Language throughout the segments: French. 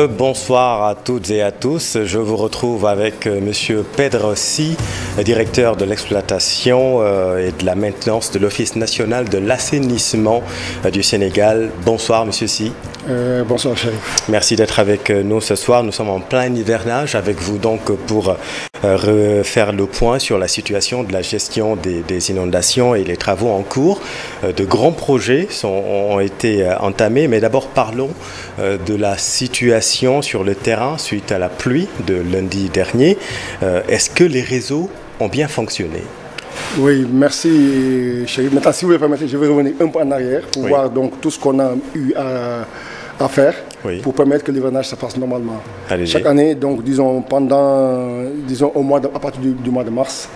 Bonsoir à toutes et à tous. Je vous retrouve avec Monsieur Pedro Sy, directeur de l'exploitation et de la maintenance de l'Office national de l'assainissement du Sénégal. Bonsoir Monsieur Sy. Bonsoir Chérif. Merci d'être avec nous ce soir. Nous sommes en plein hivernage avec vous donc pour refaire le point sur la situation de la gestion des inondations et les travaux en cours. De grands projets ont été entamés, mais d'abord parlons de la situation sur le terrain suite à la pluie de lundi dernier. Est-ce que les réseaux ont bien fonctionné? Oui, merci Chérif. Maintenant, si vous le permettez, je vais revenir un peu en arrière pour voir donc tout ce qu'on a eu à faire pour permettre que l'hivernage se passe normalement. Chaque année, donc disons à partir du mois de mars,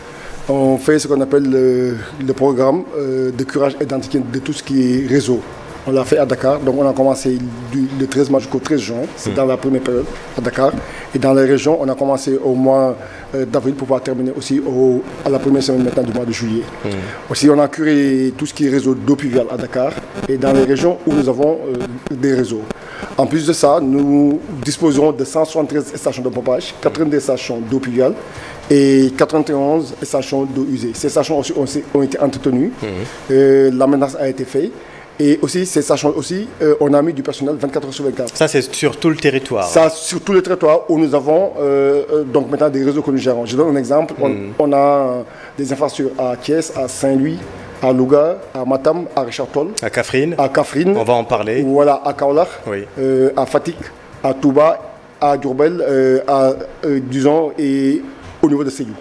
on fait ce qu'on appelle le programme de curage et d'entretien de tout ce qui est réseau. On l'a fait à Dakar, donc on a commencé le 13 mars jusqu'au 13 juin, c'est dans la première période à Dakar. Et dans les régions, on a commencé au mois d'avril pour pouvoir terminer aussi à la première semaine maintenant du mois de juillet. Aussi, on a curé tout ce qui est réseau d'eau pluviale à Dakar et dans les régions où nous avons des réseaux. En plus de ça, nous disposons de 173 stations de pompage, 82 stations d'eau pluviale et 91 stations d'eau usée. Ces stations aussi ont été entretenues, la maintenance a été faite. Et aussi, ces stations aussi, on a mis du personnel 24 heures sur 24. Ça, c'est sur tout le territoire? Ça, sur tout le territoire où nous avons donc maintenant des réseaux que nous gérons. Je donne un exemple. On a des infrastructures à Thiès, à Saint-Louis, à Louga, à Matam, à Richard Toll. À Kaffrine. À Kaffrine. On va en parler. Voilà, à Kaolack, à Fatick, à Touba, à Diourbel, disons, et au niveau de Sédhiou.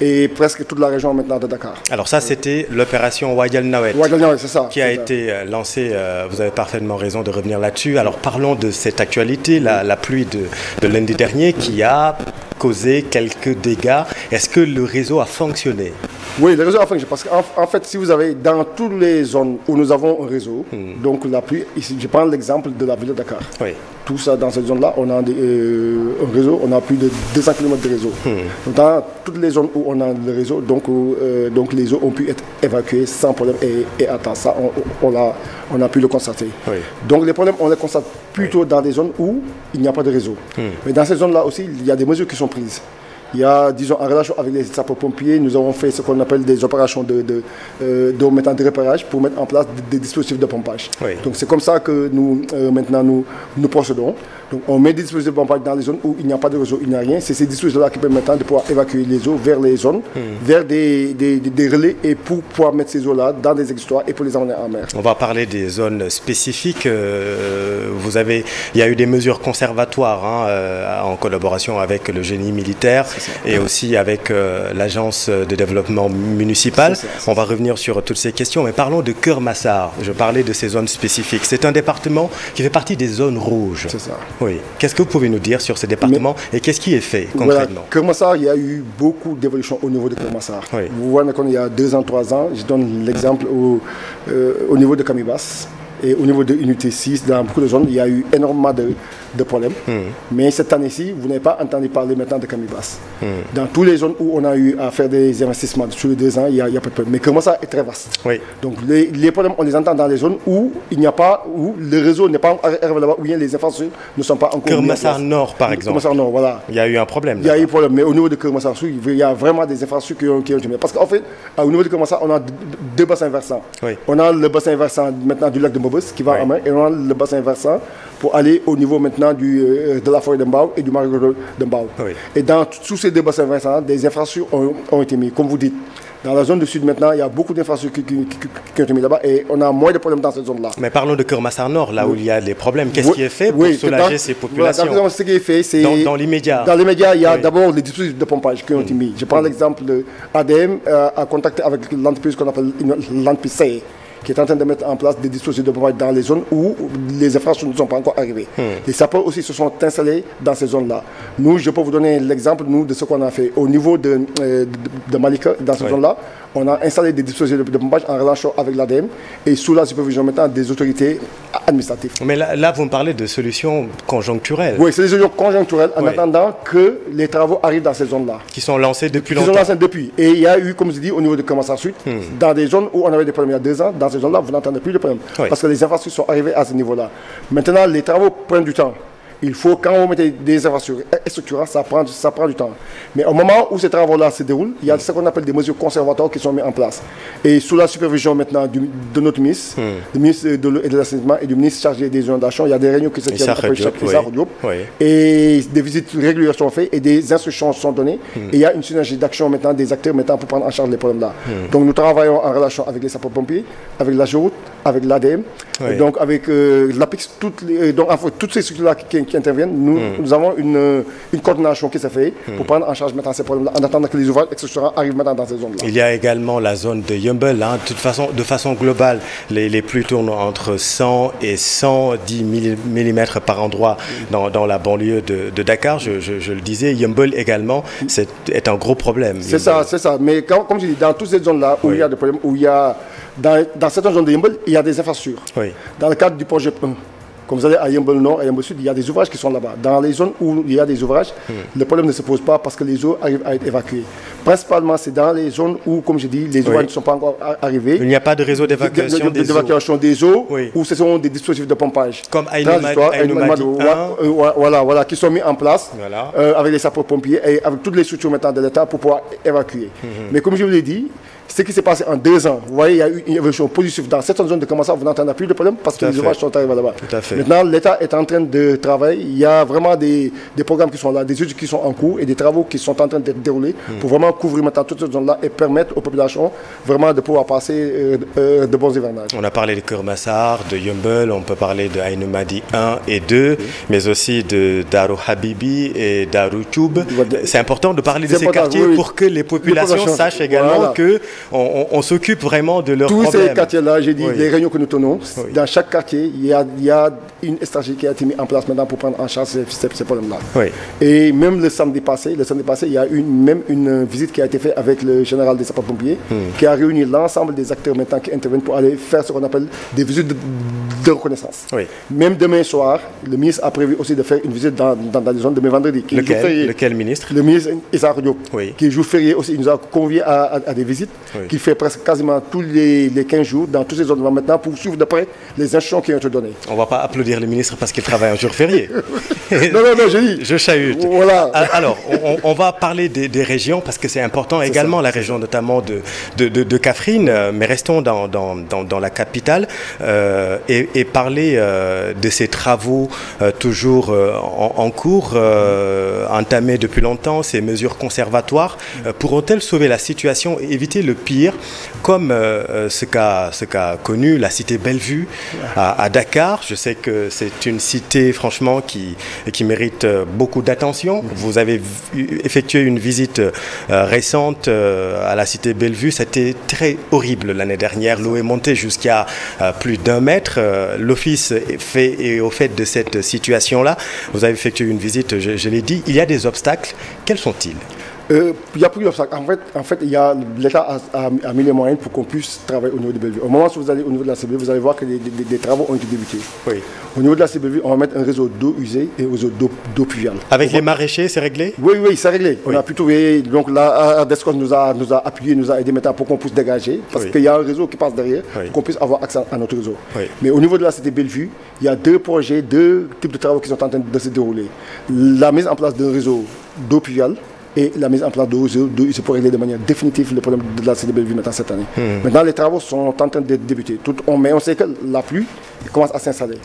Et presque toute la région maintenant de Dakar. Alors ça, c'était l'opération Wadial Nawet, c'est ça, qui a été lancée, vous avez parfaitement raison de revenir là-dessus. Alors parlons de cette actualité, la pluie de lundi dernier qui a causé quelques dégâts. Est-ce que le réseau a fonctionné? Oui, le réseau a fonctionné parce qu'en fait, si vous avez dans toutes les zones où nous avons un réseau, donc la pluie, ici, je prends l'exemple de la ville de Dakar. Tout ça, dans cette zone-là, on a un réseau, on a plus de 200 km de réseau. Donc, dans toutes les zones où on a le réseau, donc les eaux ont pu être évacuées sans problème et à temps. Ça, on a pu le constater. Donc les problèmes, on les constate plutôt dans des zones où il n'y a pas de réseau. Mais dans ces zones-là aussi, il y a des mesures qui sont prises. Il y a, disons, en relation avec les sapeurs-pompiers, nous avons fait ce qu'on appelle des opérations de repérage pour mettre en place des dispositifs de pompage. Donc c'est comme ça que nous, maintenant, nous procédons. Donc on met des dispositifs de pompage dans les zones où il n'y a pas de réseau, il n'y a rien. C'est ces dispositifs-là qui permettent maintenant de pouvoir évacuer les eaux vers les zones, vers des relais et pour pouvoir mettre ces eaux-là dans des exutoires et pour les emmener en mer. On va parler des zones spécifiques. Il y a eu des mesures conservatoires en collaboration avec le génie militaire et aussi avec l'agence de développement municipal. On va revenir sur toutes ces questions, mais parlons de Keur Massar. Je parlais de ces zones spécifiques. C'est un département qui fait partie des zones rouges. C'est ça. Oui. Qu'est-ce que vous pouvez nous dire sur ce département et qu'est-ce qui est fait concrètement? Keur Massar, il y a eu beaucoup d'évolutions au niveau de Keur Massar. Vous voyez qu'il y a 2 ans, 3 ans, je donne l'exemple au niveau de Camibas. Et au niveau de Unité 6, dans beaucoup de zones, il y a eu énormément de problèmes. Mais cette année-ci, vous n'avez pas entendu parler maintenant de Camibas. Dans toutes les zones où on a eu à faire des investissements sur les 2 ans, il n'y a pas de problème. Mais Keur Massar est très vaste. Donc les problèmes, on les entend dans les zones où il n'y a pas, où le réseau n'est pas arrivé là-bas, où les infrastructures ne sont pas encore. Keur Massar Nord, par exemple. Keur Massar Nord, voilà. Il y a eu un problème. Il y a eu un problème. Mais au niveau de Keur Massar Sud, il y a vraiment des infrastructures qui ont été mises. Parce qu'en fait, au niveau de Keur Massar, on a 2 bassins versants. On a le bassin versant maintenant du lac de Mobos qui va en mer, et on a le bassin versant pour aller au niveau maintenant de la forêt de Mbao et du marais de Mbao. Et dans tous ces 2 bassins versants, des infrastructures ont été mises. Comme vous dites, dans la zone du sud maintenant, il y a beaucoup d'infrastructures qui ont été mises là-bas et on a moins de problèmes dans cette zone-là. Mais parlons de Keur Massar Nord, là où il y a des problèmes. Qu'est-ce qui est fait pour soulager ces populations? Ce qui est fait, c'est dans l'immédiat. Dans l'immédiat, il y a d'abord les dispositifs de pompage qui ont été mis. Je prends l'exemple de ADM a contacté avec l'entreprise qu'on appelle l'entreprise CE, qui est en train de mettre en place des dispositifs de pompage dans les zones où les infrastructures ne sont pas encore arrivées. Les sapeurs aussi se sont installés dans ces zones-là. Nous, je peux vous donner l'exemple de ce qu'on a fait. Au niveau de Malika, dans ces zones-là, on a installé des dispositifs de pompage en relation avec l'ADM et sous la supervision maintenant des autorités administratives. Mais là, vous me parlez de solutions conjoncturelles. Oui, c'est des solutions conjoncturelles en attendant que les travaux arrivent dans ces zones-là. Qui sont lancés depuis longtemps. Qui sont lancés depuis. Et il y a eu, comme je dis, au niveau de Keur Massar Sud, dans des zones où on avait des problèmes il y a 2 ans, dans ces zones-là, vous n'entendez plus de problème. Parce que les infrastructures sont arrivées à ce niveau-là. Maintenant, les travaux prennent du temps. Il faut, quand on met des infrastructures structurantes, ça prend du temps. Mais au moment où ces travaux-là se déroulent, il y a ce qu'on appelle des mesures conservatoires qui sont mises en place. Et sous la supervision maintenant de notre ministre, du ministre de l'eau et de l'assainissement et du ministre chargé des inondations, il y a des réunions qui se tiennent après chaque Diop. Et des visites régulières sont faites et des instructions sont données. Et il y a une synergie d'action maintenant des acteurs maintenant pour prendre en charge les problèmes-là. Donc nous travaillons en relation avec les sapeurs-pompiers, avec la GEROUTE, avec l'ADM, donc avec l'APIX, donc en fait, toutes ces structures-là qui interviennent, nous avons une coordination qui s'est faite pour prendre en charge maintenant ces problèmes-là, en attendant que les ouvrages structurants arrivent maintenant dans ces zones-là. Il y a également la zone de Yeumbeul, de façon globale, les pluies tournent entre 100 et 110 mm par endroit dans la banlieue de Dakar, je le disais. Yeumbeul également est un gros problème. C'est ça, mais comme je dis, dans toutes ces zones-là où il y a des problèmes, où il y a dans certaines zones de Yeumbeul, il y a des infrastructures. Dans le cadre du projet 1, comme vous allez à Yeumbeul Nord et Yeumbeul Sud, il y a des ouvrages qui sont là-bas. Dans les zones où il y a des ouvrages, le problème ne se pose pas parce que les eaux arrivent à être évacuées. Principalement, c'est dans les zones où, comme je dis, les ouvrages ne sont pas encore arrivés. Il n'y a pas de réseau d'évacuation des eaux, où ce sont des dispositifs de pompage. Comme Aïnoumadi 1. Voilà, qui sont mis en place avec les sapeurs-pompiers et avec toutes les structures maintenant de l'État pour pouvoir évacuer. Mais comme je vous l'ai dit, ce qui s'est passé en 2 ans, vous voyez, il y a eu une évolution positive dans certaines zones de commençant, vous n'entendez plus de problème parce que les ouvrages sont arrivés là-bas. Maintenant, l'État est en train de travailler. Il y a vraiment des programmes qui sont là, des études qui sont en cours et des travaux qui sont en train d'être déroulés pour vraiment couvrir maintenant toutes ces zones-là et permettre aux populations vraiment de pouvoir passer de bons hivernages. On a parlé de Kermassar, de Yeumbeul, on peut parler de Aïnoumadi 1 et 2, mais aussi de Darou Habibi et Darou Tchoub. C'est important de parler de ces quartiers pour que les populations sachent également que on s'occupe vraiment de leurs problèmes. Tous ces quartiers-là, j'ai dit, les réunions que nous tenons, dans chaque quartier, il y a une stratégie qui a été mise en place maintenant pour prendre en charge ces problèmes-là. Et même le samedi passé, il y a même une visite qui a été faite avec le général des sapeurs-pompiers, qui a réuni l'ensemble des acteurs maintenant qui interviennent pour aller faire ce qu'on appelle des visites de reconnaissance. Même demain soir, le ministre a prévu aussi de faire une visite dans les zones demain vendredi. Lequel ministre? Le ministre Issa Diop, qui est jour férié aussi, il nous a conviés à des visites. Qui fait presque quasiment tous les 15 jours dans tous ces zones maintenant pour suivre de près les instructions qui ont été données. On ne va pas applaudir le ministre parce qu'il travaille un jour férié. non, j'ai dit. Je chahute. Voilà. Alors, on va parler des régions parce que c'est important également, la région notamment de Kaffrine, mais restons dans la capitale et parler de ces travaux toujours en cours, entamés depuis longtemps, ces mesures conservatoires. Pourront-elles sauver la situation et éviter le pire, comme ce qu'a connu la cité Bellevue à Dakar? Je sais que c'est une cité franchement qui mérite beaucoup d'attention. Vous avez effectué une visite récente à la cité Bellevue. C'était très horrible l'année dernière. L'eau est montée jusqu'à plus d'1 mètre. L'office est au fait de cette situation-là. Vous avez effectué une visite, je l'ai dit. Il y a des obstacles. Quels sont-ils? Il n'y a plus d'obstacles. En fait, l'État a mis les moyens pour qu'on puisse travailler au niveau de Bellevue. Au moment où vous allez au niveau de la CBV, vous allez voir que des travaux ont été débutés. Au niveau de la CBV, on va mettre un réseau d'eau usée et un réseau d'eau pluviale. Avec les maraîchers, c'est réglé? Oui, c'est réglé. On a pu trouver. Donc là, Descos nous a appuyé, nous a aidé maintenant pour qu'on puisse dégager. Parce qu'il y a un réseau qui passe derrière pour qu'on puisse avoir accès à notre réseau. Mais au niveau de la cité Bellevue, il y a 2 projets, 2 types de travaux qui sont en train de se dérouler. La mise en place d'un réseau d'eau pluviale et la mise en place de réseau c'est pour régler de manière définitive le problème de la cité Bellevue maintenant cette année. Maintenant, les travaux sont en train de débuter. Mais on sait que la pluie commence à s'installer.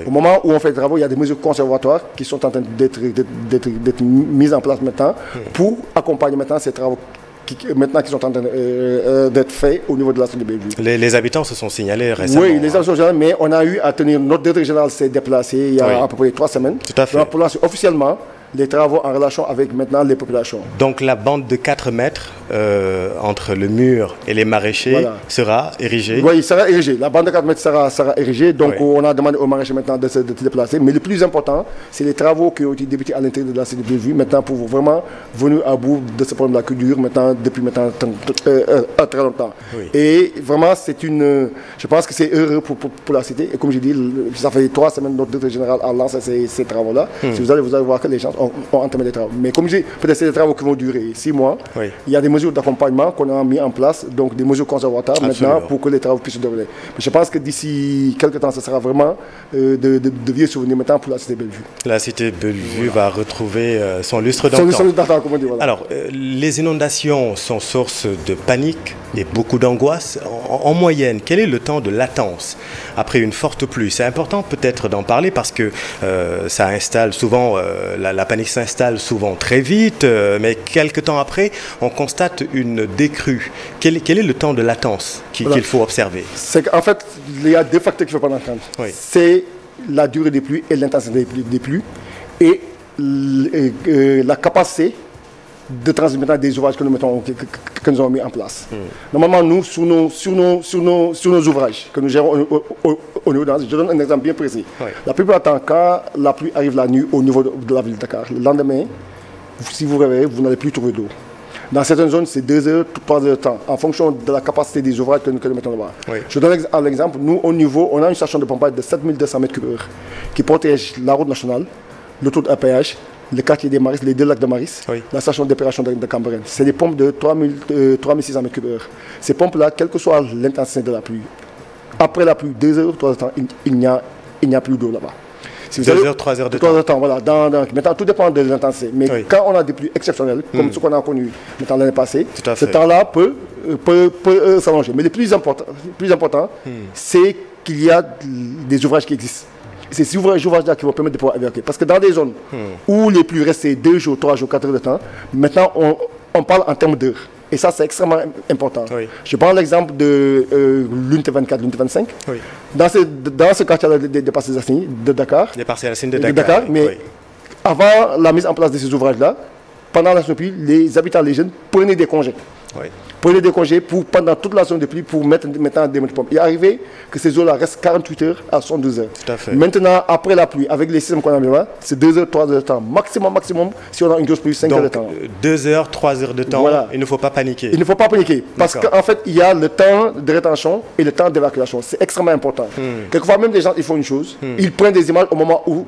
Au moment où on fait les travaux, il y a des mesures conservatoires qui sont en train d'être mises en place maintenant pour accompagner maintenant ces travaux qui sont en train d'être faits au niveau de la cité Bellevue. Les habitants se sont signalés récemment. Oui, les habitants sont signalés, mais on a eu à tenir, notre directeur général s'est déplacé il y a à peu près 3 semaines. Tout à fait. Donc, pour lancer officiellement les travaux en relation avec maintenant les populations. Donc la bande de 4 mètres entre le mur et les maraîchers sera érigée? Oui, il sera érigée. La bande de 4 mètres sera érigée. Donc on a demandé aux maraîchers maintenant de se déplacer. Mais le plus important, c'est les travaux qui ont été débutés à l'intérieur de la cité Bellevue maintenant pour vraiment venir à bout de ce problème-là qui dure maintenant depuis très longtemps. Et vraiment, je pense que c'est heureux pour la cité. Et comme je dis, ça fait 3 semaines que notre directeur général a lancé ces travaux-là. Si vous allez voir que les gens ont entamé les travaux. Mais comme je dis, peut-être c'est des travaux qui vont durer 6 mois. Oui. Il y a des mesures d'accompagnement qu'on a mis en place, donc des mesures conservatoires maintenant pour que les travaux puissent se dérouler. Mais je pense que d'ici quelques temps, ce sera vraiment de vieux souvenirs maintenant pour la cité Bellevue. La cité Bellevue va retrouver son lustre d'antan. Son lustre d'antan, comme on dit. Voilà. Alors, les inondations sont source de panique et beaucoup d'angoisse. En moyenne, quel est le temps de latence après une forte pluie? C'est important peut-être d'en parler parce que ça installe souvent, la panique s'installe souvent très vite, mais quelques temps après, on constate une décrue. Quel est le temps de latence qu'il faut observer? C'est qu'en fait, il y a deux facteurs qu'il ne faut pas entendre. Oui. C'est la durée des pluies et l'intensité des pluies et la capacité de transmettre des ouvrages que nous avons mis en place. Normalement, nous, sur nos ouvrages que nous gérons au niveau de je donne un exemple bien précis. Oui. La plupart du temps, quand la pluie arrive la nuit au niveau de la ville de Dakar, le lendemain, si vous réveillez, vous n'allez plus trouver d'eau. Dans certaines zones, c'est 2 heures, 3 heures de temps, en fonction de la capacité des ouvrages que nous mettons là-bas. Oui. Je donne un exemple. Nous, au niveau, on a une station de pompage de 7200 m3 qui protège la route nationale, l'autoroute à péage, le quartier des Maris, les 2 lacs de Maris, oui. La station d'épuration de Cambérène. C'est des pompes de 3600 m3. Ces pompes-là, quelle que soit l'intensité de la pluie, après la pluie, 2 heures, 3 heures de temps, il n'y a plus d'eau là-bas. Si 2 heures, 3 heures de temps. 3 heures de temps, voilà. Maintenant, tout dépend de l'intensité. Mais oui. Quand on a des pluies exceptionnelles, comme ce qu'on a connu l'année passée, ce temps-là peut s'allonger. Mais le plus important, c'est qu'il y a des ouvrages qui existent. C'est ces ouvrages-là qui vont permettre de pouvoir évacuer. Parce que dans des zones où les pluies restaient 2 jours, 3 jours, 4 heures de temps, maintenant on parle en termes d'heures. Et ça, c'est extrêmement important. Oui. Je prends l'exemple de l'unité 24, l'unité 25. Oui. Dans ce quartier-là des Parcelles Assainies de Dakar. Des Parcelles Assainies de Dakar. Mais oui. Avant la mise en place de ces ouvrages-là, pendant la pluie, les habitants, les jeunes, prenaient des congés. Oui. Prenaient des congés pendant toute la zone de pluie pour mettre des motopompes. Il est arrivé que ces eaux-là restent 48 heures à 72 heures. Tout à fait. Maintenant, après la pluie, avec les systèmes qu'on a mis là, c'est 2 heures, 3 heures de temps. Maximum, si on a une grosse pluie, 5 heures de temps. 2 heures, 3 heures de temps, voilà. Il ne faut pas paniquer. Il ne faut pas paniquer. Parce qu'en fait, il y a le temps de rétention et le temps d'évacuation. C'est extrêmement important. Quelquefois, même les gens, ils font une chose. Ils prennent des images au moment où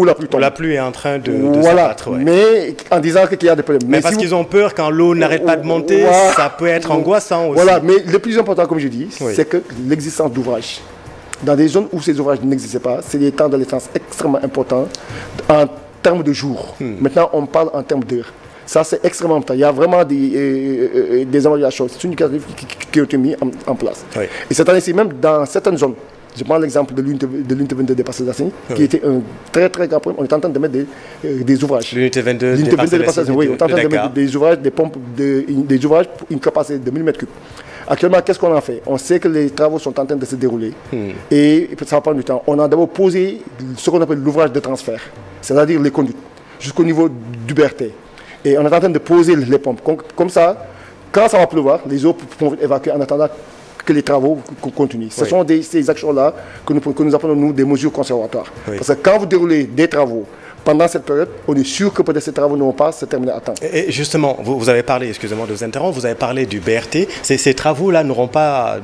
la pluie tombe. La pluie est en train de s'abattre. Ouais. Mais en disant qu'il y a des problèmes. Mais parce qu'ils ont peur quand l'eau n'arrête pas de monter, ça peut être angoissant aussi. Voilà, mais le plus important, comme je dis, c'est que l'existence d'ouvrages. Dans des zones où ces ouvrages n'existaient pas, c'est des temps de latence extrêmement importants en termes de jours. Maintenant, on parle en termes d'heures. Ça, c'est extrêmement important. Il y a vraiment des améliorations. C'est une initiative qui a été mise en place. Oui. Et cette année-ci, même dans certaines zones, je prends l'exemple de l'unité 22 des Parcelles Assainies, qui était un très très grand problème. On est en train de mettre des ouvrages. L'unité 22 des Parcelles Assainies, oui, on est en train de mettre des ouvrages, des pompes, des ouvrages pour une capacité de 1000 m3. Actuellement, qu'est-ce qu'on a fait? On sait que les travaux sont en train de se dérouler et ça va prendre du temps. On a d'abord posé ce qu'on appelle l'ouvrage de transfert, c'est-à-dire les conduites, jusqu'au niveau du BRT. Et on est en train de poser les pompes. Comme ça, quand ça va pleuvoir, les eaux pourront être évacuées en attendant que les travaux continuent. Ce sont ces actions-là que nous appelons, nous, des mesures conservatoires. Oui. Parce que quand vous déroulez des travaux pendant cette période, on est sûr que peut-être ces travaux ne vont pas se terminer à temps. Et justement, vous avez parlé, excusez-moi de vous interrompre, vous avez parlé du BRT. Ces travaux-là ne vont pas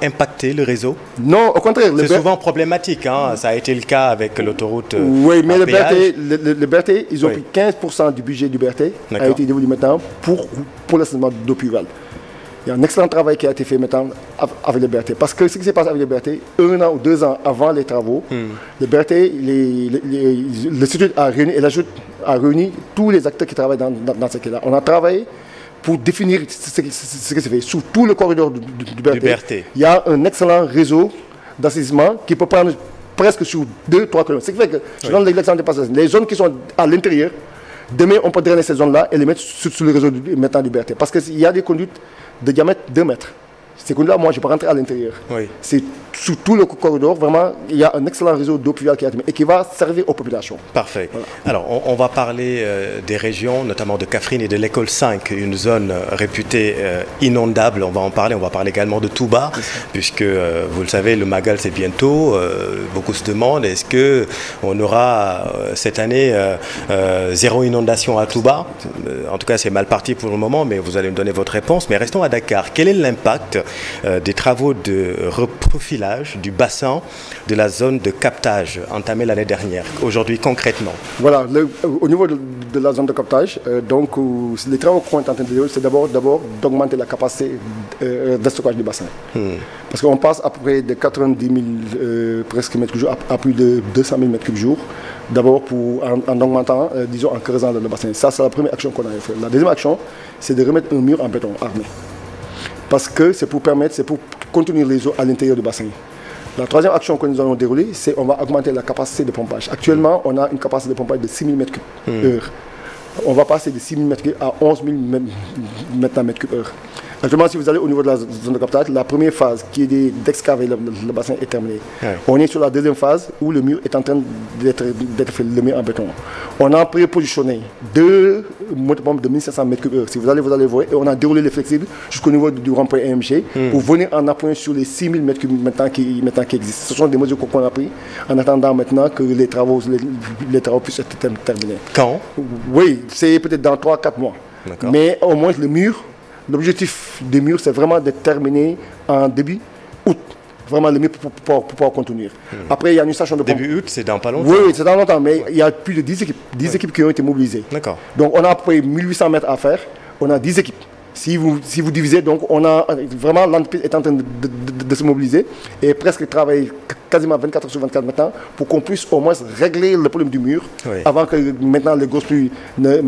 impacter le réseau? Non, au contraire. C'est souvent problématique, hein? Ça a été le cas avec l'autoroute. Oui, mais le BRT, ils ont pris 15% du budget du BRT, a été dévolu maintenant pour l'assainissement d'eau pluviale. Il y a un excellent travail qui a été fait maintenant avec le BRT. Parce que ce qui s'est passé avec le BRT, 1 an ou 2 ans avant les travaux, le BRT, l'Institut a réuni tous les acteurs qui travaillent dans ce cas-là. On a travaillé pour définir ce qui s'est fait. Sur tout le corridor du BRT, il y a un excellent réseau d'assainissement qui peut prendre presque sur 2-3 km. Ce qui fait que, je donne l'exemple des passages, les zones qui sont à l'intérieur, demain on peut drainer ces zones-là et les mettre sur le réseau du BRT. Parce qu'il y a des conduites de diamètre 2 mètres. Ces conduites-là, moi, je ne peux pas rentrer à l'intérieur. Oui. C'est sous tout le corridor, vraiment, il y a un excellent réseau d'eau pluviale qui va servir aux populations. Parfait. Voilà. Alors, on va parler des régions, notamment de Kaffrine et de l'école 5, une zone réputée inondable. On va en parler. On va parler également de Touba, puisque, vous le savez, le Magal, c'est bientôt. Beaucoup se demandent, est-ce qu'on aura cette année 0 inondation à Touba? En tout cas, c'est mal parti pour le moment, mais vous allez me donner votre réponse. Mais restons à Dakar. Quel est l'impact des travaux de reprofilage du bassin de la zone de captage entamée l'année dernière. Aujourd'hui, concrètement. Voilà, au niveau de la zone de captage, donc les travaux qu'on est en train de dérouler, c'est d'abord d'augmenter la capacité de stockage du bassin. Parce qu'on passe à peu près de 90 000 presque mètres cubes jour à plus de 200 000 mètres cubes jour. D'abord en augmentant, disons en creusant le bassin. Ça, c'est la première action qu'on a fait. La deuxième action, c'est de remettre un mur en béton armé. Parce que c'est pour contenir les eaux à l'intérieur du bassin. La troisième action que nous allons dérouler, c'est qu'on va augmenter la capacité de pompage. Actuellement, on a une capacité de pompage de 6 000 mètres cubes heure. On va passer de 6 000 mètres cubes à 11 000 mètres cubes heure. Actuellement, si vous allez au niveau de la zone de captage, la première phase qui est d'excaver le bassin est terminée. Ouais. On est sur la deuxième phase où le mur est en train d'être fait, le mur en béton. On a prépositionné 2 motopompes de 1500 mètres cubes heure. Si vous allez voir, et on a déroulé les flexibles jusqu'au niveau du rond-point EMG pour venir en appuyant sur les 6 000 mètres cubes maintenant qui existent. Ce sont des mesures qu'on a prises en attendant maintenant que les travaux puissent être terminés. Quand? Oui, c'est peut-être dans 3-4 mois. Mais au moins le mur. L'objectif des murs, c'est vraiment de terminer en début août. Vraiment le mur pour pouvoir contenir. Après, il y a une station de pompe. Début août, c'est dans pas longtemps? Oui, c'est dans longtemps, mais il y a plus de 10 équipes. 10 équipes qui ont été mobilisées. D'accord. Donc, on a à peu près 1800 mètres à faire. On a 10 équipes. Si vous divisez, donc on a vraiment l'entreprise est en train de se mobiliser et presque travailler quasiment 24 heures sur 24 maintenant pour qu'on puisse au moins régler le problème du mur avant que maintenant les grosses pluies ne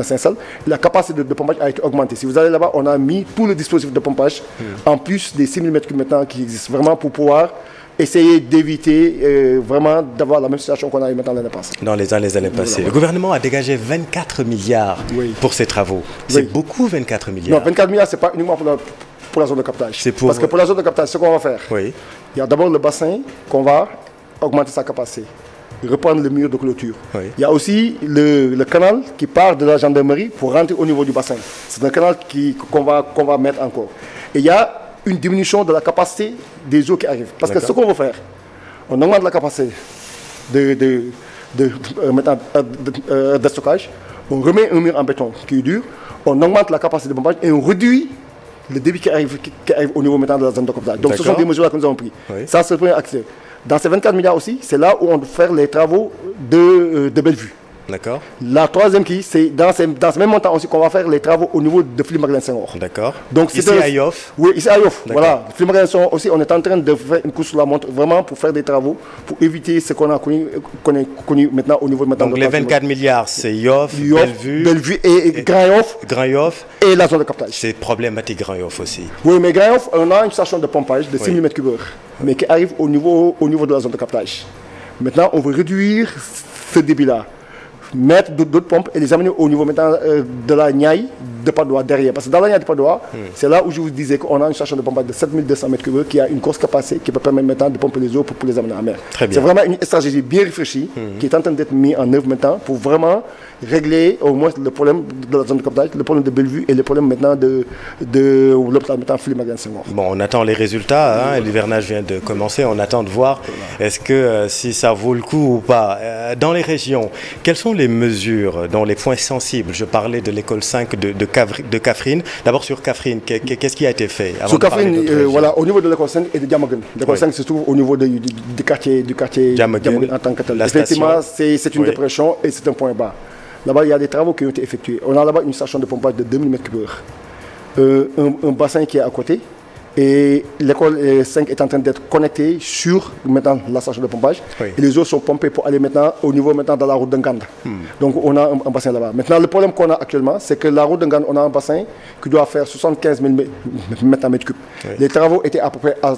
s'installent. La capacité de pompage a été augmentée. Si vous allez là-bas, on a mis tout le dispositif de pompage en plus des 6 000 mètres cubes maintenant qui existent vraiment pour pouvoir essayer d'éviter vraiment d'avoir la même situation qu'on a eu maintenant l'année passée. Dans les années passées. Le gouvernement a dégagé 24 milliards pour ces travaux. C'est beaucoup 24 milliards. Non, 24 milliards, ce n'est pas uniquement pour la zone de captage. Parce que pour la zone de captage, ce qu'on va faire, il y a d'abord le bassin qu'on va augmenter sa capacité, reprendre le mur de clôture. Il y a aussi le canal qui part de la gendarmerie pour rentrer au niveau du bassin. C'est un canal qu'on va mettre encore. Et il y a une diminution de la capacité des eaux qui arrivent. Parce que ce qu'on va faire, on augmente la capacité de stockage, on remet un mur en béton qui est dur, on augmente la capacité de pompage et on réduit le débit qui arrive au niveau maintenant de la zone de captage. Donc ce sont des mesures que nous avons prises. Ça, c'est le premier accès. Dans ces 24 milliards aussi, c'est là où on doit faire les travaux de Bellevue. D'accord. La troisième c'est dans ce même montant aussi qu'on va faire les travaux au niveau de Flimaglin-Senghor. D'accord. Donc ici à Yoff. Oui, ici à Yoff. Voilà. Flimaglin-Senghor aussi, on est en train de faire une course sur la montre vraiment pour faire des travaux pour éviter ce qu'on a connu maintenant au niveau de maintenant. Donc les 24 milliards, c'est Yoff, Bellevue et Grand Yoff. Et la zone de captage. C'est problématique Grand Yoff aussi. Oui, mais Grand Yoff, on a une station de pompage de 6 000 mètres cubes heure, mais qui arrive au niveau de la zone de captage. Maintenant, on veut réduire ce débit-là, mettre d'autres pompes et les amener au niveau maintenant de la Niaï de Padoua derrière. Parce que dans la Niaï de Padoua, c'est là où je vous disais qu'on a une station de pompage de 7200 mètres cubes qui a une grosse capacité qui peut permettre maintenant de pomper les eaux pour les amener en mer. C'est vraiment une stratégie bien réfléchie qui est en train d'être mise en œuvre maintenant pour vraiment régler au moins le problème de la zone de captage, le problème de Bellevue et le problème maintenant de l'hôpital maintenant Flimaglin-Senghor. Bon, on attend les résultats, l'hivernage vient de commencer, on attend de voir est-ce que si ça vaut le coup ou pas. Dans les régions, quelles sont les mesures, dans les points sensibles? Je parlais de l'école 5 de Kaffrine. D'abord sur Kaffrine, qu'est-ce qui a été fait sur Kaffrine, voilà, au niveau de l'école 5 et de Diamaguène. L'école 5 se trouve au niveau du quartier Diamaguène en tant que tel. Effectivement, c'est une dépression et c'est un point bas. Là-bas, il y a des travaux qui ont été effectués. On a là-bas une station de pompage de 2000 m3, un bassin qui est à côté. Et l'école 5 est en train d'être connectée sur maintenant la station de pompage. Et les eaux sont pompées pour aller maintenant au niveau maintenant de la route d'Nganda. Donc on a un bassin là-bas. Maintenant le problème qu'on a actuellement, c'est que la route d'Nganda, on a un bassin qui doit faire 75 000 mètres cubes. Les travaux étaient à peu près à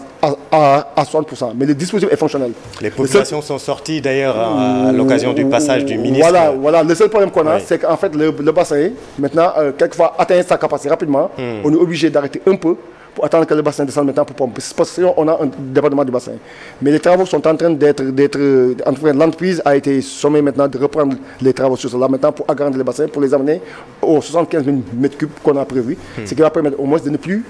60%. Mais le dispositif est fonctionnel. Les populations sont sorties d'ailleurs à l'occasion du passage du ministre. Voilà. Le seul problème qu'on a, c'est qu'en fait le bassin, maintenant, quelquefois atteint sa capacité rapidement. On est obligé d'arrêter un peu pour attendre que le bassin descende maintenant pour pomper. Parce qu'on a un débordement du bassin. Mais les travaux sont en train d'être... L'entreprise a été sommée maintenant de reprendre les travaux sur cela maintenant pour agrandir le bassin, pour les amener aux 75 000 mètres cubes qu'on a prévu. Ce qui va permettre au moins de ne plus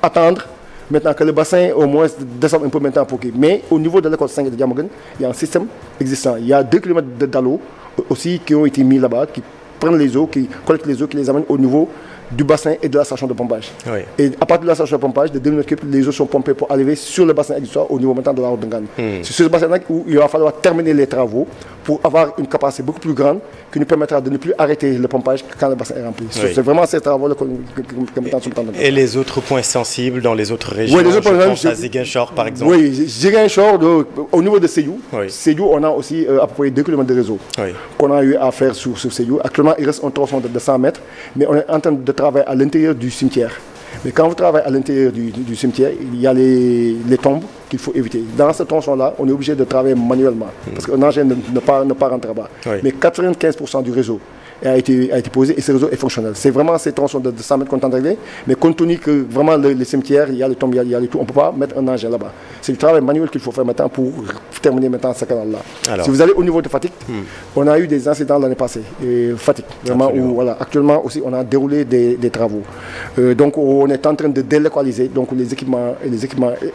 attendre maintenant que le bassin au moins descende un peu maintenant pour qu'il... Mais au niveau de l'école 5 de Diamaguène, il y a un système existant. Il y a 2 km d'eau aussi qui ont été mis là-bas, qui prennent les eaux, qui collectent les eaux, qui les amènent au niveau du bassin et de la station de pompage. Oui. Et à partir de la station de pompage, de 2 mètres cubes, les eaux sont pompées pour arriver sur le bassin existant au niveau maintenant de la route de Ngane. C'est sur ce bassin-là où il va falloir terminer les travaux pour avoir une capacité beaucoup plus grande qui nous permettra de ne plus arrêter le pompage quand le bassin est rempli. Oui. C'est vraiment ces travaux-là que maintenant sont en train de faire. Et les autres points sensibles dans les autres régions, oui, les autres je pense à Ziguinchor par exemple. Oui, Ziguinchor, au niveau de Sédhiou, Sédhiou, on a aussi à peu près 2 km de réseau qu'on a eu à faire sur Sédhiou. Actuellement, il reste un tronçon de 100 mètres, mais on est en train de travailler à l'intérieur du cimetière. Mais quand vous travaillez à l'intérieur du cimetière, il y a les tombes qu'il faut éviter. Dans ce tronçon-là, on est obligé de travailler manuellement, parce qu'un engin ne pas rentrer là-bas. Mais 95% du réseau a été posé et ce réseau est fonctionnel. C'est vraiment ces tronçons de 100 mètres qu'on est en train de régler, mais compte tenu que vraiment les cimetières, il y a les tombes, il y a les tout, on ne peut pas mettre un engin là-bas. C'est du travail manuel qu'il faut faire maintenant pour terminer maintenant ce canal-là. Si vous allez au niveau de Fatick, on a eu des incidents l'année passée. Fatick, vraiment, où voilà, actuellement aussi on a déroulé des travaux. Donc on est en train de délocaliser donc, les équipements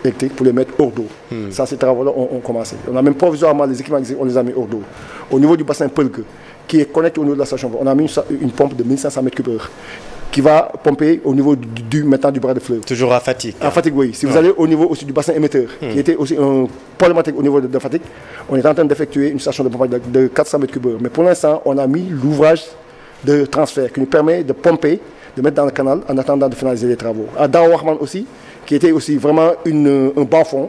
électriques pour les mettre hors d'eau. Ça, ces travaux-là ont commencé. On a même provisoirement les équipements, on les a mis hors d'eau. Au niveau du bassin Pelgue, qui est connecté au niveau de la station, on a mis une pompe de 1500 m3 qui va pomper au niveau du bras de fleuve. Toujours à Fatick. À Fatick, oui. Si vous allez au niveau aussi du bassin émetteur, qui était aussi un problématique au niveau de Fatick, on est en train d'effectuer une station de pompage de 400 m3. Mais pour l'instant, on a mis l'ouvrage de transfert qui nous permet de pomper, de mettre dans le canal en attendant de finaliser les travaux. À Daouarman aussi, qui était aussi vraiment un bas fond,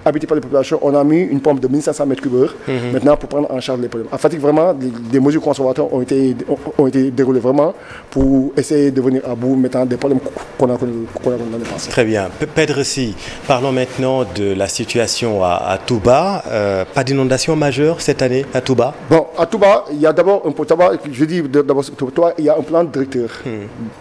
habité par les populations, on a mis une pompe de 1500 m3 maintenant pour prendre en charge les problèmes. À Fatick, vraiment, des mesures conservatoires ont été déroulées vraiment pour essayer de venir à bout maintenant des problèmes qu'on a dans le passé. Très bien. Pedressi, parlons maintenant de la situation à Touba. Pas d'inondation majeure cette année à Touba? Bon, à Touba, il y a d'abord un il y a un plan directeur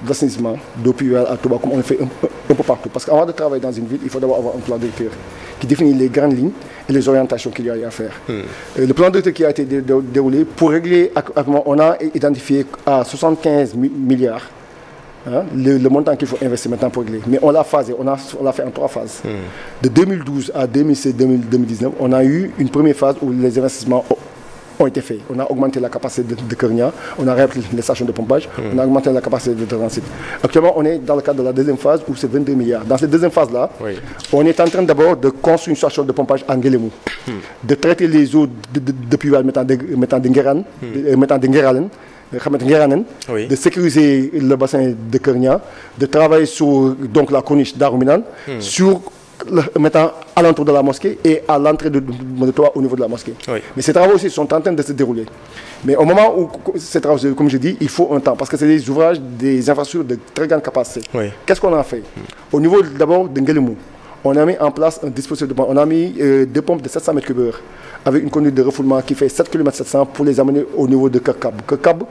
d'assainissement d'eau pluviale à Touba, comme on le fait un peu partout. Parce qu'avant de travailler dans une ville, il faut d'abord avoir un plan directeur qui définit les grandes lignes et les orientations qu'il y a à faire. Le plan directeur qui a été déroulé, pour régler, on a identifié à 75 milliards le montant qu'il faut investir maintenant pour régler. Mais on l'a phasé, on l'a fait en 3 phases. De 2012 à 2016-2019, on a eu une première phase où les investissements ont été faits. On a augmenté la capacité de Kernia, on a réappliqué les stations de pompage, on a augmenté la capacité de transit. Actuellement, on est dans le cadre de la deuxième phase où c'est 22 milliards. Dans cette deuxième phase-là, on est en train d'abord de construire une station de pompage en Guélémou, de traiter les eaux de pluviales mettant de sécuriser le bassin de Kernia, de travailler sur donc, la corniche d'Aruminan, sur mettant à l'entour de la mosquée et à l'entrée de Touba au niveau de la mosquée. Mais ces travaux aussi sont en train de se dérouler. Mais au moment où ces travaux, comme je dis, il faut un temps, parce que c'est des ouvrages, des infrastructures de très grande capacité. Qu'est-ce qu'on a fait? Au niveau d'abord de Nguélémou, on a mis en place un dispositif de pompe. On a mis 2 pompes de 700 m3 avec une conduite de refoulement qui fait 7 km 700 pour les amener au niveau de Kerkab. Kerkab,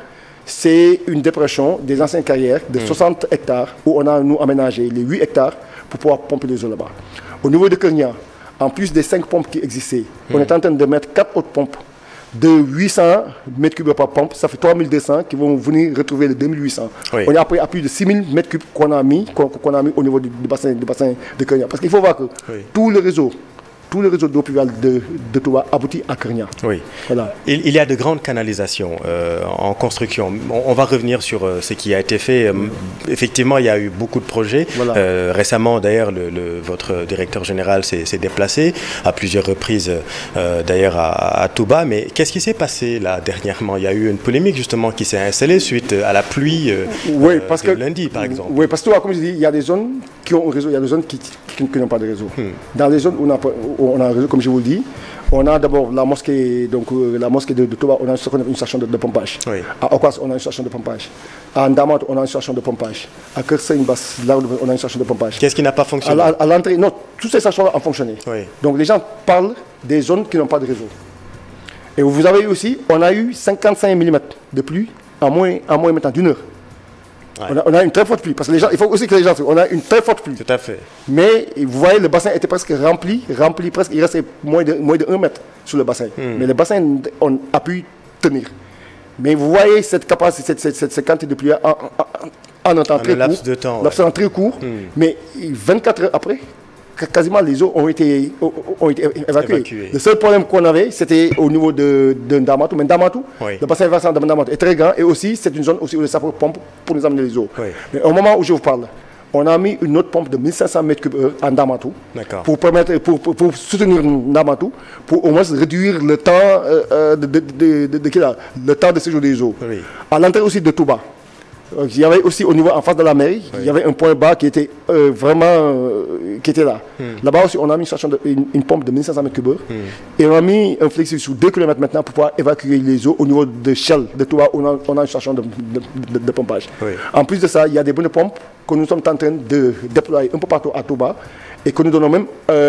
c'est une dépression des anciennes carrières de 60 hectares où on a nous aménagé les 8 hectares pour pouvoir pomper les eaux là-bas. Au niveau de Kernia, en plus des 5 pompes qui existaient, on est en train de mettre 4 autres pompes de 800 m3 par pompe. Ça fait 3200 qui vont venir retrouver les 2800. On est après à plus de 6000 m3 qu'on a mis au niveau du bassin de Kernia. Parce qu'il faut voir que tout le réseau d'eau pluviale de Touba aboutit à Kernia. Voilà. Il y a de grandes canalisations en construction. On va revenir sur ce qui a été fait. Effectivement, il y a eu beaucoup de projets. Récemment, d'ailleurs, votre directeur général s'est déplacé à plusieurs reprises, d'ailleurs, à Touba. Mais qu'est-ce qui s'est passé là dernièrement? Il y a eu une polémique justement qui s'est installée suite à la pluie lundi, par exemple. Oui, parce que comme je dis, il y a des zones qui ont un réseau, il y a des zones qui n'ont pas de réseau. Dans les zones où on a un réseau, comme je vous le dis, on a d'abord la mosquée, donc la mosquée de Touba, on a une station de pompage. À Okwas, on a une station de pompage. À Ndamat, on a une station de pompage. À Kersenbas, là, on a une station de pompage. Qu'est-ce qui n'a pas fonctionné? À l'entrée, non, toutes ces stations ont fonctionné. Donc les gens parlent des zones qui n'ont pas de réseau. Et vous avez eu aussi, on a eu 55 mm de pluie en moins maintenant d'une heure. On a une très forte pluie, parce que les gens, il faut aussi que les gens, on a une très forte pluie. Tout à fait. Mais vous voyez, le bassin était presque rempli presque, il restait moins de 1 mètre sur le bassin. Mais le bassin, on a pu tenir. Mais vous voyez cette capacité, cette quantité de pluie en un temps très court. Laps de temps. Laps de temps très court. Mais 24 heures après, quasiment les eaux ont été évacuées. Le seul problème qu'on avait, c'était au niveau de Ndamatou. Mais Ndamatou, le bassin versant de Ndamatou est très grand et aussi c'est une zone aussi où les sapeurs pompent pour nous amener les eaux. Mais au moment où je vous parle, on a mis une autre pompe de 1500 m3 en Ndamatou pour soutenir Ndamatou, pour au moins réduire le temps le temps de séjour des eaux. À l'entrée aussi de Touba, il y avait aussi au niveau en face de la mairie, il y avait un point bas qui était qui était là. Là-bas aussi, on a mis une pompe de 1500 m3 et on a mis un flexible sur 2 km maintenant pour pouvoir évacuer les eaux au niveau de Shell, de Touba, où on a une station de pompage. En plus de ça, il y a des bonnes pompes que nous sommes en train de déployer un peu partout à Touba et que nous donnons même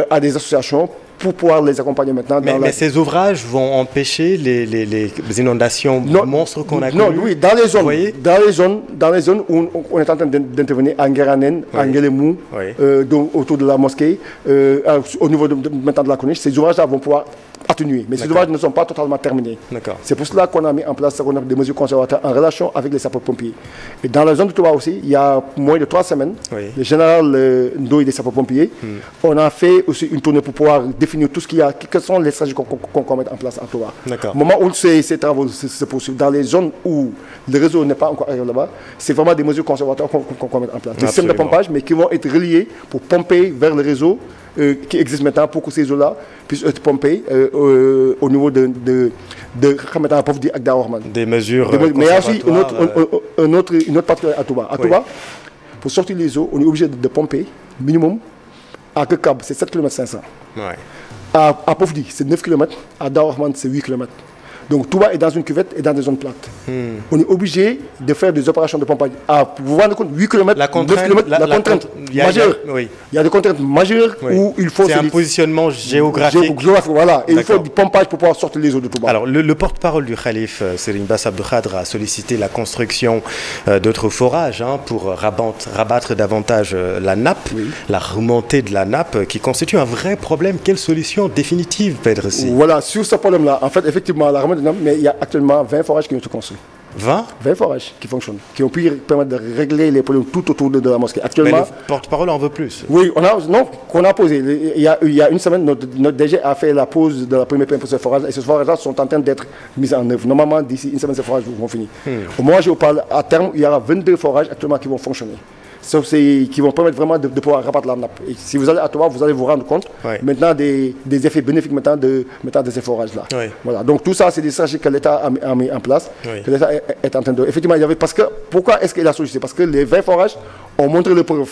à des associations pour pouvoir les accompagner maintenant. Mais ces ouvrages vont empêcher les inondations monstres qu'on a connues? Non, oui, dans les zones où on est en train d'intervenir, à Ngueranen, à Nguélémou, autour de la mosquée, au niveau maintenant de la Corniche, ces ouvrages-là vont pouvoir atténuer. Mais ces ouvrages ne sont pas totalement terminés. C'est pour cela qu'on a mis en place des mesures conservatoires en relation avec les sapeurs-pompiers. Et dans la zone de Touba aussi, il y a moins de 3 semaines, le général Ndoye des sapeurs-pompiers, on a fait aussi une tournée pour pouvoir définir tout ce qu'il y a, quelles sont les stratégies qu'on met en place à Touba. Au moment où ces travaux se poursuivent, dans les zones où le réseau n'est pas encore arrivé là-bas, c'est vraiment des mesures conservatoires qu'on met en place. Des systèmes de pompage, mais qui vont être reliés pour pomper vers le réseau qui existe maintenant pour que ces eaux-là puissent être pompées au niveau de des mesures mais il y a aussi une autre particularité à Touba. À Touba, pour sortir les eaux, on est obligé de pomper minimum à Kekab, c'est 7 km 500. À Pofdi, c'est 9 km. À Daourman, c'est 8 km. Donc Touba est dans une cuvette et dans des zones plates. On est obligé de faire des opérations de pompage. Vous vous rendez compte, 8 km, 9 km, la contrainte majeure. Il y a des contraintes majeures où il faut... C'est un positionnement géographique. Voilà, et il faut du pompage pour pouvoir sortir les eaux de Touba. Alors le porte-parole du Khalif, Serigne Bass Abdou Khadre, a sollicité la construction d'autres forages pour rabattre davantage la nappe, la remontée de la nappe, qui constitue un vrai problème. Quelle solution définitive, Pedressi? Voilà, sur ce problème-là, en fait, effectivement, la remontée, mais il y a actuellement 20 forages qui ont été construits. 20 forages qui fonctionnent, qui ont pu permettre de régler les problèmes tout autour de la mosquée. Actuellement, mais le porte-parole en veut plus. Oui, qu'on a posé. Il y a une semaine, notre DG a fait la pause de la première PM pour ce forage, et ces forages-là sont en train d'être mis en œuvre. Normalement, d'ici une semaine, ces forages vont finir. Au moment où je vous parle, à terme, il y aura 22 forages actuellement qui vont fonctionner. Qui vont permettre vraiment de pouvoir rabattre la nappe. Et si vous allez à Touba, vous allez vous rendre compte maintenant des effets bénéfiques maintenant de ces forages-là. Voilà. Donc tout ça, c'est des stratégies que l'État a mis en place, que l'État est en train de... Effectivement, il y avait... Pourquoi est-ce qu'il a sollicité? Parce que les 20 forages ont montré le preuve.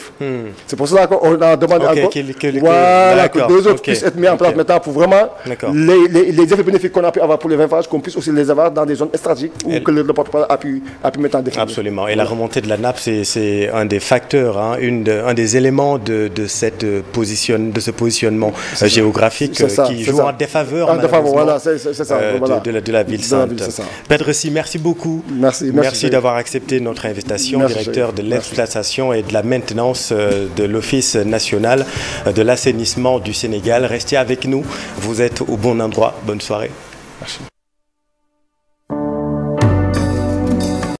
C'est pour cela qu'on a demandé encore que 2 autres puissent être mis en place maintenant pour vraiment les effets bénéfiques qu'on a pu avoir pour les 20 forages, qu'on puisse aussi les avoir dans des zones stratégiques où que le porte-parole a pu mettre en définitive. Absolument. Et la remontée de la nappe, c'est un des facteurs, un des éléments de ce positionnement géographique qui joue en défaveur de la ville sainte. Pedressi, merci beaucoup. Merci d'avoir accepté notre invitation, directeur de l'exploitation et de la maintenance de l'Office national de l'assainissement du Sénégal. Restez avec nous, vous êtes au bon endroit. Bonne soirée. Merci.